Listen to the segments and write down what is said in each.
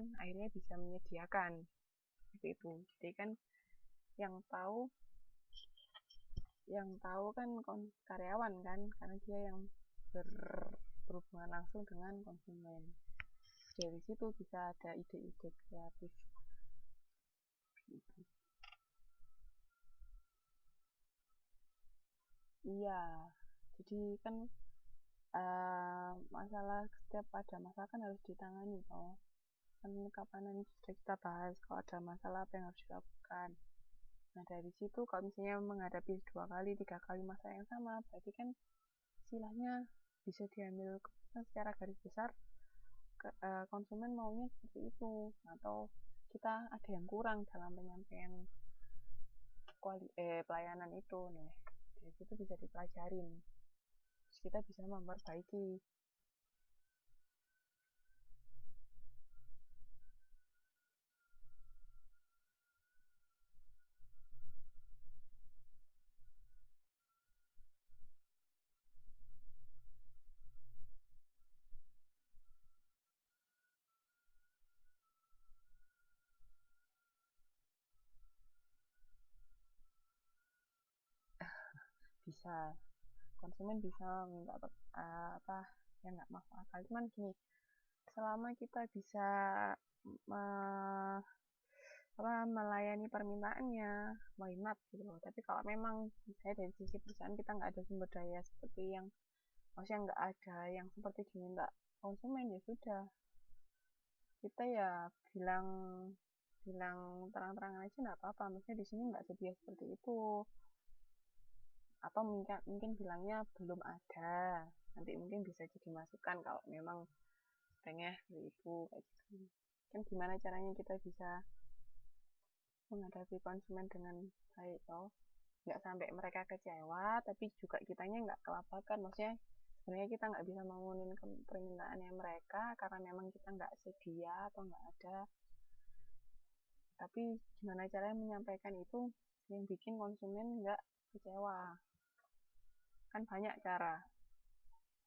kan akhirnya bisa menyediakan seperti itu. Jadi kan yang tahu kan karyawan kan, karena dia yang berhubungan langsung dengan konsumen. Dari situ bisa ada ide-ide kreatif gitu. Iya, jadi kan setiap ada masalah kan harus ditangani toh. Kan kapan ini sudah kita bahas kalau ada masalah apa yang harus dilakukan. Nah dari situ kalau misalnya menghadapi 2 kali 3 kali masalah yang sama, berarti kan istilahnya bisa diambil secara garis besar konsumen maunya seperti itu, atau kita ada yang kurang dalam penyampaian pelayanan itu. Nah dari situ bisa dipelajarin, terus kita bisa memperbaiki. Bisa, konsumen bisa minta apa yang nggak masuk akal, cuman gini, selama kita bisa melayani permintaannya, why not gitu loh. Tapi kalau memang misalnya dari sisi perusahaan kita nggak ada sumber daya seperti yang, maksudnya nggak ada yang seperti diminta konsumen, ya sudah, kita ya bilang terang-terangan aja nggak apa-apa, maksudnya di sini nggak sedia seperti itu, atau mungkin bilangnya belum ada, nanti mungkin bisa jadi masukan kalau memang pengen seperti itu, kayak gitu. Kan gimana caranya kita bisa menghadapi konsumen dengan baik toh, nggak sampai mereka kecewa tapi juga kitanya nggak kelabakan. Maksudnya sebenarnya kita nggak bisa memenuhi permintaannya mereka karena memang kita nggak sedia atau nggak ada, tapi gimana caranya menyampaikan itu yang bikin konsumen nggak kecewa. Kan banyak cara,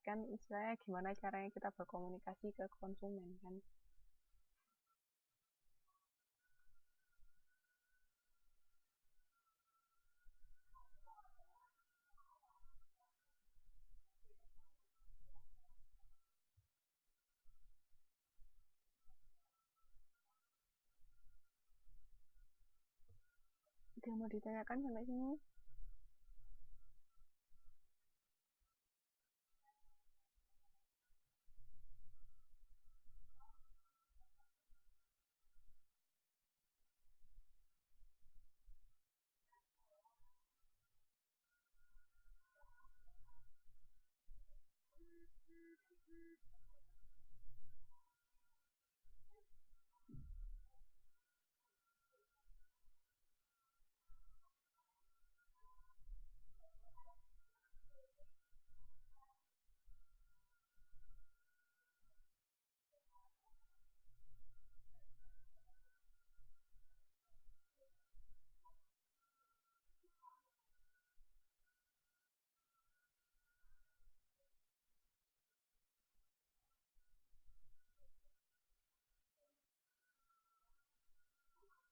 kan istilahnya gimana caranya kita berkomunikasi ke konsumen kan. Dia mau ditanyakan sampai sini.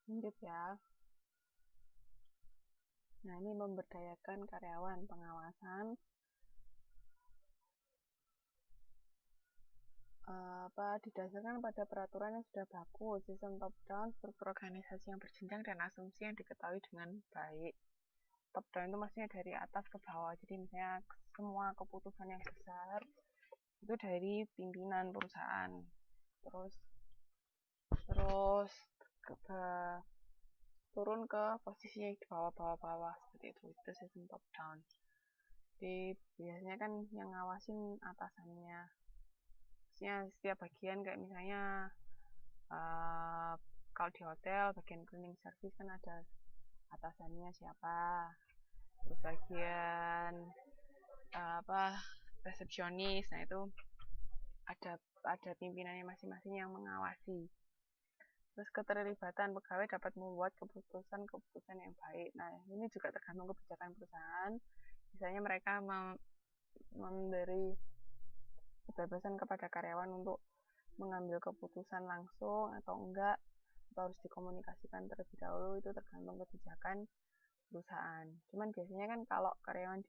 Lanjut ya. Nah ini memberdayakan karyawan, pengawasan didasarkan pada peraturan yang sudah baku, sistem top down, struktur organisasi yang berjenjang, dan asumsi yang diketahui dengan baik. Top down itu maksudnya dari atas ke bawah, jadi misalnya semua keputusan yang besar itu dari pimpinan perusahaan, terus turun ke posisi di bawah seperti itu sistem top down. Jadi biasanya kan yang ngawasin atasannya, maksudnya setiap bagian, kayak misalnya kalau di hotel bagian cleaning service kan ada atasannya siapa, terus bagian resepsionis, nah itu ada pimpinannya masing-masing yang mengawasi. Terus keterlibatan pegawai dapat membuat keputusan yang baik. Nah ini juga tergantung kebijakan perusahaan, misalnya mereka memberi kebebasan kepada karyawan untuk mengambil keputusan langsung atau enggak, atau harus dikomunikasikan terlebih dahulu, itu tergantung kebijakan perusahaan. Cuman biasanya kan kalau karyawan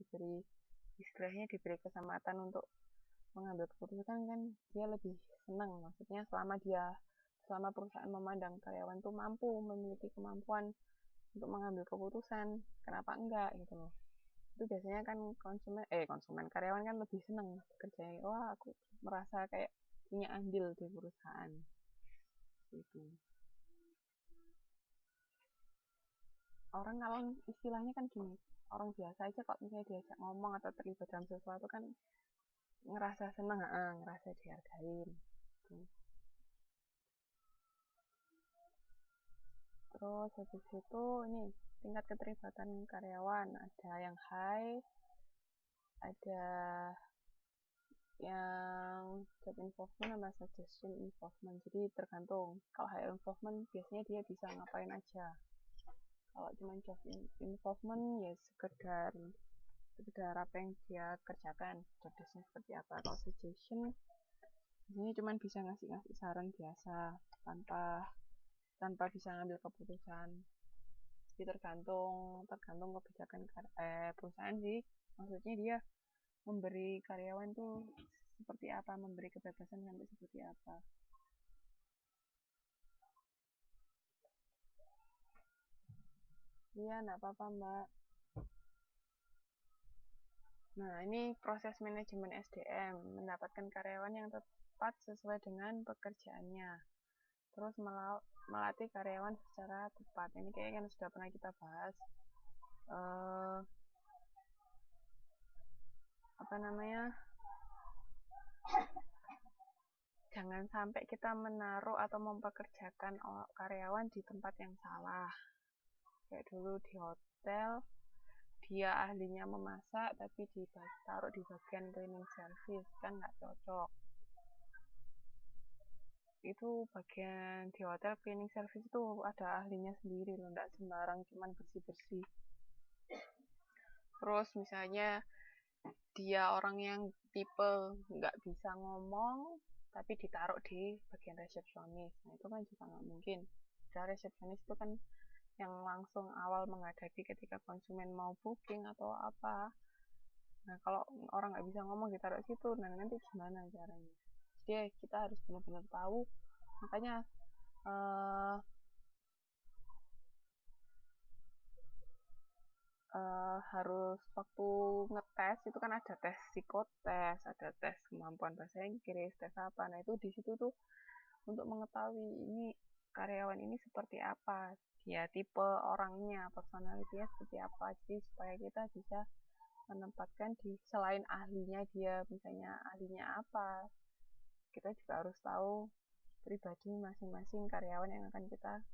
istilahnya diberi kesempatan untuk mengambil keputusan kan dia lebih senang, maksudnya selama perusahaan memandang karyawan tuh memiliki kemampuan untuk mengambil keputusan, kenapa enggak gitu loh. Itu biasanya kan konsumen karyawan kan lebih senang kerjanya, wah aku merasa kayak punya andil di perusahaan gitu. Orang kalau istilahnya kan gini, orang biasa aja kok misalnya diajak ngomong atau terlibat dalam sesuatu kan ngerasa senang, ngerasa dihargain gitu. Terus habis itu ini tingkat keterlibatan karyawan, ada yang high, ada yang job involvement sama suggestion involvement. Jadi tergantung, kalau high involvement biasanya dia bisa ngapain aja. Kalau cuma job involvement ya sekedar apa yang dia kerjakan, jobdesknya seperti apa. Kalau suggestion biasanya cuma bisa ngasih saran biasa tanpa bisa ngambil keputusan. Jadi tergantung kebijakan perusahaan sih, maksudnya dia memberi karyawan tuh seperti apa, memberi kebebasan sampai seperti apa. Iya, enggak apa-apa Mbak. Nah, ini proses manajemen SDM, mendapatkan karyawan yang tepat sesuai dengan pekerjaannya. Terus melatih karyawan secara tepat. Ini kayaknya kan sudah pernah kita bahas. Jangan sampai kita menaruh atau mempekerjakan karyawan di tempat yang salah. Kayak dulu di hotel, dia ahlinya memasak tapi ditaruh di bagian cleaning service, kan nggak cocok. Itu bagian di hotel cleaning service itu ada ahlinya sendiri loh, nggak sembarang cuman bersih-bersih. Terus misalnya dia orang yang tipe nggak bisa ngomong tapi ditaruh di bagian resepsionis, nah itu kan juga nggak mungkin. Karena resepsionis itu kan yang langsung awal menghadapi ketika konsumen mau booking atau apa. Nah kalau orang nggak bisa ngomong ditaruh situ, nah nanti gimana caranya. Jadi kita harus benar-benar tahu, makanya harus waktu ngetes itu kan ada tes psikotes, ada tes kemampuan bahasa Inggris, tes apa. Nah itu di situ tuh untuk mengetahui ini karyawan ini seperti apa, dia tipe orangnya, personalitinya seperti apa. Jadi supaya kita bisa menempatkan selain ahlinya dia, misalnya ahlinya apa, kita juga harus tahu pribadi masing-masing karyawan yang akan kita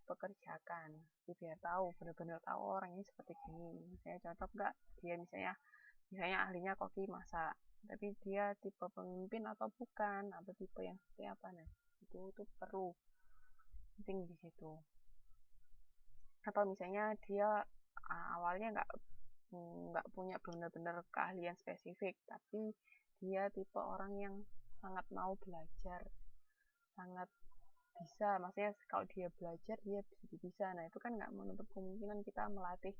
pekerjakan. Jadi biar tahu, benar-benar tahu orang ini seperti gini. Misalnya cocok nggak dia misalnya ahlinya koki masak, tapi dia tipe pemimpin atau bukan, atau tipe yang seperti apa. Nah itu perlu penting di situ. Atau misalnya dia awalnya nggak punya benar-benar keahlian spesifik, tapi dia tipe orang yang sangat mau belajar, sangat bisa, maksudnya kalau dia belajar dia bisa. Nah itu kan nggak menutup kemungkinan kita melatih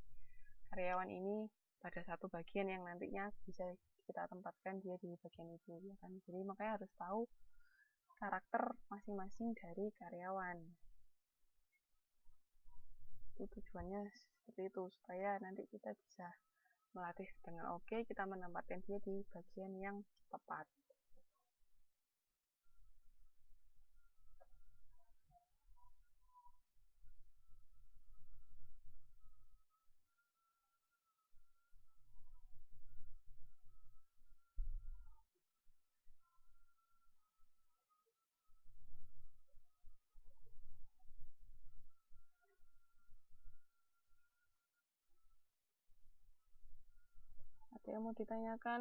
karyawan ini pada satu bagian yang nantinya bisa kita tempatkan dia di bagian itu, ya kan. Jadi makanya harus tahu karakter masing-masing dari karyawan. Itu tujuannya seperti itu, supaya nanti kita bisa melatih dengan oke, kita menempatkan dia di bagian yang tepat. Ada yang mau ditanyakan?